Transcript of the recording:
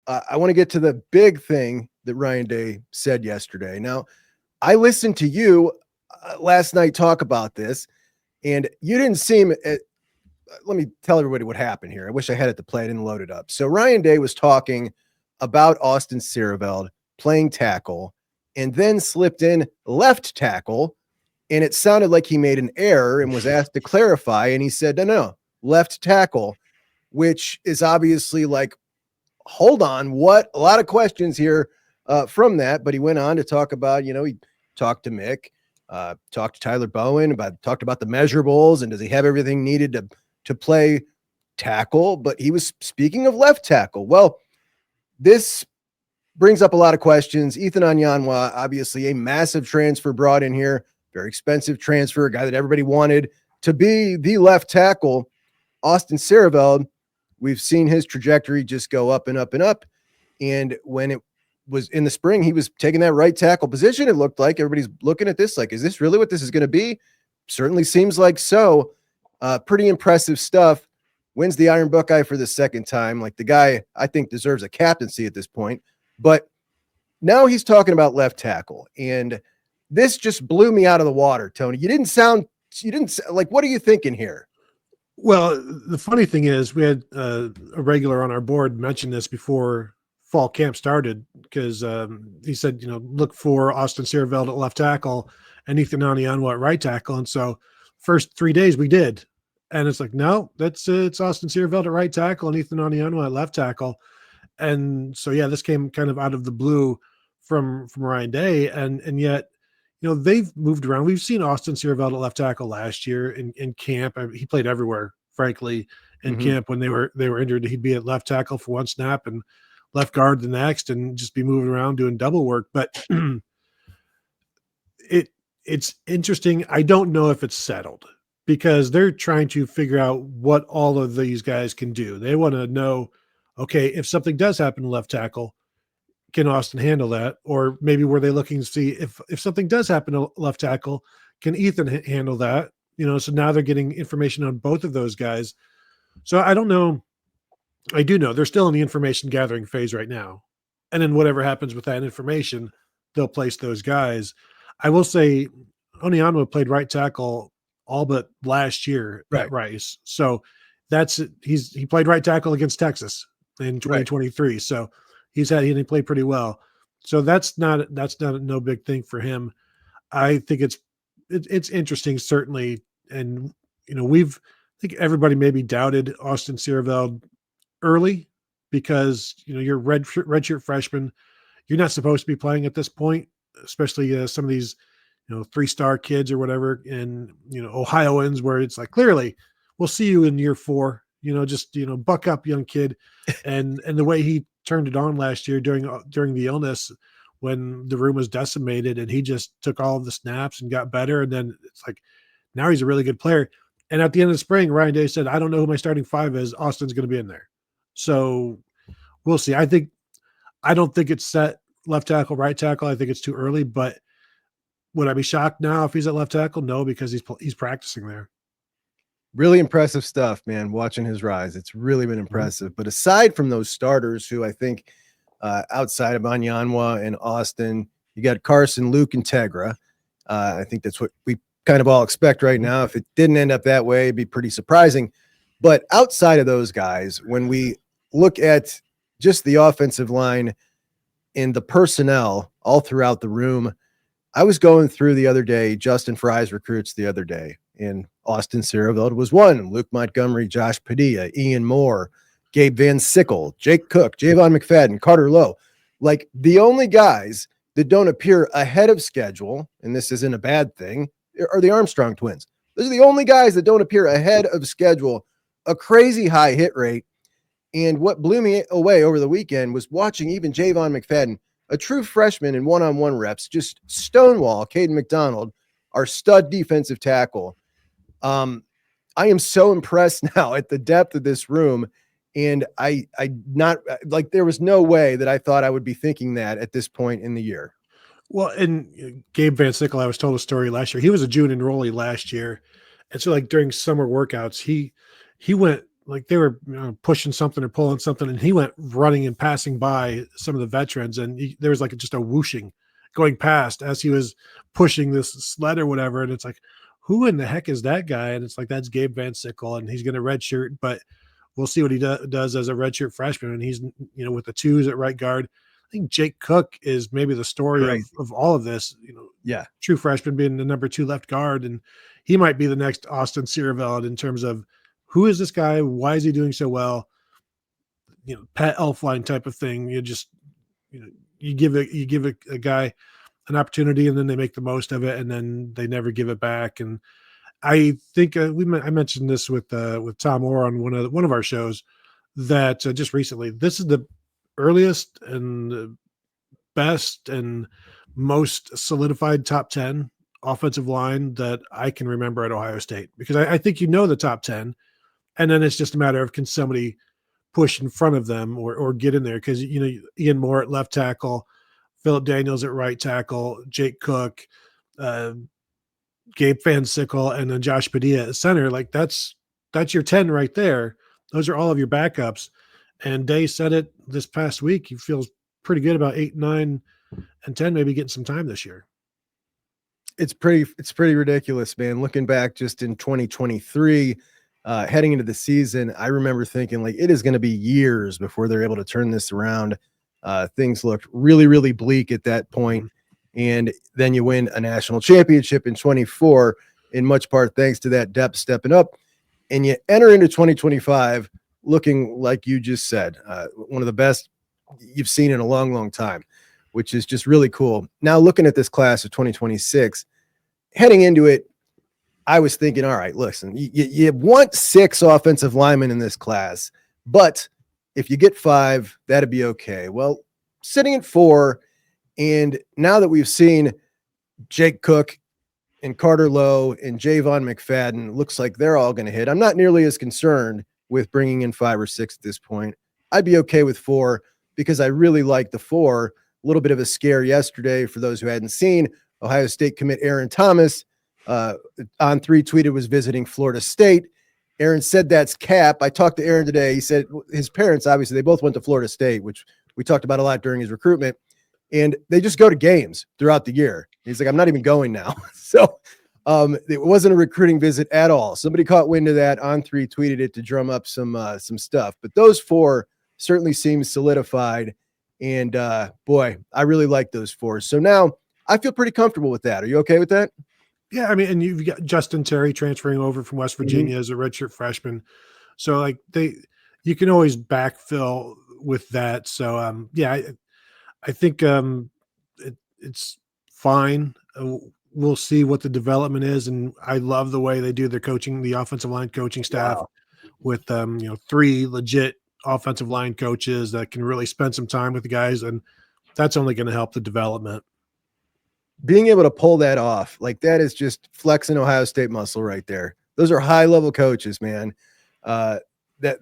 I want to get to the big thing that Ryan Day said yesterday. Now, I listened to you last night talk about this, and you didn't seem. Let me tell everybody what happened here. I wish I had it to play. I didn't load it up. So Ryan Day was talking about Austin Siereveld playing tackle, and then slipped in left tackle, and it sounded like he made an error and was asked to clarify, and he said, no, left tackle, which is obviously like, hold on, what? A lot of questions here from that, but he went on to talk about, he talked to Mick, talked to Tyler Bowen, talked about the measurables, and does he have everything needed to play tackle? But he was speaking of left tackle. Well, this brings up a lot of questions. Ethan Onyanwa, obviously a massive transfer brought in here, very expensive transfer, a guy that everybody wanted to be the left tackle. Austin Siereveld, we've seen his trajectory just go up and up and up. And when it was in the spring, he was taking that right tackle position. It looked like everybody's looking at this like, is this really what this is going to be? Certainly seems like so. Pretty impressive stuff. Wins the Iron Buckeye for the second time. Like, the guy, I think, deserves a captaincy at this point. But now he's talking about left tackle. And this just blew me out of the water, Tony. You didn't like, what are you thinking here? Well, the funny thing is, we had a regular on our board mention this before fall camp started, because he said, look for Austin Siereveld at left tackle and Ethan Onyanwa at right tackle. And so first 3 days we did. And it's like, no, it's Austin Siereveld at right tackle and Ethan Onyanwa at left tackle. And so, yeah, this came kind of out of the blue from Ryan Day. And yet, they've moved around. We've seen Austin Siereveld at left tackle last year in camp. He played everywhere, frankly, in camp. When they were injured, he'd be at left tackle for one snap and left guard the next, and just be moving around doing double work. But it's interesting. I don't know if it's settled, because they're trying to figure out what all of these guys can do. They want to know, okay, if something does happen to left tackle, can Austin handle that? Or maybe were they looking to see if something does happen to left tackle, can Ethan handle that? So now they're getting information on both of those guys. So I don't know. I do know they're still in the information gathering phase right now. And then whatever happens with that information, they'll place those guys. I will say Onyanwa played right tackle all but last year at Rice. So he played right tackle against Texas in 2023. Right. So he played pretty well. So that's not no big thing for him. I think it's interesting, certainly. And, I think everybody maybe doubted Austin Siereveld early, because, you're redshirt freshman. You're not supposed to be playing at this point, especially some of these, 3-star kids or whatever. And, Ohioans, where it's like, clearly we'll see you in year 4, buck up, young kid. And the way he turned it on last year during the illness, when the room was decimated, and he just took all of the snaps and got better. And then it's like, now he's a really good player. And at the end of the spring, Ryan Day said, I don't know who my starting 5 is. Austin's going to be in there. So we'll see. I don't think it's set left tackle, right tackle. I think it's too early, but would I be shocked now if he's at left tackle? No, because he's practicing there. Really impressive stuff, man, watching his rise. It's really been impressive. But aside from those starters, who I think outside of Onyanwa and Austin, you got Carson, Luke, and Tegra. I think that's what we kind of all expect right now. If it didn't end up that way, it'd be pretty surprising. But outside of those guys, when we look at just the offensive line and the personnel all throughout the room, I was going through the other day, Justin Fry's recruits the other day, and Austin Siereveld was one. Luke Montgomery, Josh Padilla, Ian Moore, Gabe Van Sickle, Jake Cook, Javon McFadden, Carter Lowe. Like, the only guys that don't appear ahead of schedule, and this isn't a bad thing, are the Armstrong twins. Those are the only guys that don't appear ahead of schedule. A crazy high hit rate. And what blew me away over the weekend was watching even Javon McFadden, a true freshman in one-on-one reps, just stonewall Caden McDonald, our stud defensive tackle. I am so impressed now at the depth of this room. And I not like, there was no way that I thought I would be thinking that at this point in the year. Well, and Gabe Van Sickle, I was told a story last year. He was a June enrollee last year. And so, like, during summer workouts, he went like they were pushing something or pulling something, and he went running and passing by some of the veterans, and there was like just a whooshing going past as he was pushing this sled or whatever. And it's like, who in the heck is that guy? And it's like, that's Gabe Van Sickle, and he's going to redshirt, but we'll see what he does as a redshirt freshman. And he's, with the twos at right guard. I think Jake Cook is maybe the story of all of this, true freshman being the number 2 left guard. And he might be the next Austin Siereveld in terms of who is this guy? Why is he doing so well? Pat Elfline type of thing. You give a guy an opportunity, and then they make the most of it, and then they never give it back. And I think I mentioned this with Tom Orr on one of our shows that just recently, this is the earliest and best and most solidified top 10 offensive line that I can remember at Ohio State, because I think the top 10, and then it's just a matter of, can somebody push in front of them or get in there? Because Ian Moore at left tackle, Phillip Daniels at right tackle, Jake Cook, Gabe Van Sickle, and then Josh Padilla at center. Like that's your 10 right there. Those are all of your backups. And Day said it this past week. He feels pretty good about 8, 9, and 10 maybe getting some time this year. It's pretty ridiculous, man. Looking back just in 2023, heading into the season, I remember thinking like it is going to be years before they're able to turn this around. Things looked really, really bleak at that point. And then you win a national championship in 24, in much part thanks to that depth stepping up. And you enter into 2025 looking like you just said, one of the best you've seen in a long, long time, which is just really cool. Now looking at this class of 2026, heading into it, I was thinking, all right, listen, you want 6 offensive linemen in this class, but if you get 5, that'd be okay. Well, sitting at 4, and now that we've seen Jake Cook and Carter Lowe and Javon McFadden, looks like they're all going to hit. I'm not nearly as concerned with bringing in 5 or 6 at this point. I'd be okay with 4 because I really like the 4. A little bit of a scare yesterday for those who hadn't seen. Ohio State commit Aaron Thomas on 3 tweeted was visiting Florida State. Aaron said that's cap. I talked to Aaron today. He said his parents, obviously, they both went to Florida State, which we talked about a lot during his recruitment. And they just go to games throughout the year. He's like, I'm not even going now. So it wasn't a recruiting visit at all. Somebody caught wind of that. On 3 tweeted it to drum up some stuff. But those 4 certainly seem solidified. And boy, I really like those 4. So now I feel pretty comfortable with that. Are you okay with that? Yeah, I meand you've got Justin Terry transferring over from West Virginia as a redshirt freshman. So like you can always backfill with that. So I think it's fine. We'll see what the development is, and I love the way they do their coaching, the offensive line coaching staff with 3 legit offensive line coaches that can really spend some time with the guys, and that's only going to help the development. Being able to pull that off, like that is just flexing Ohio State muscle right there. Those are high level coaches, man. That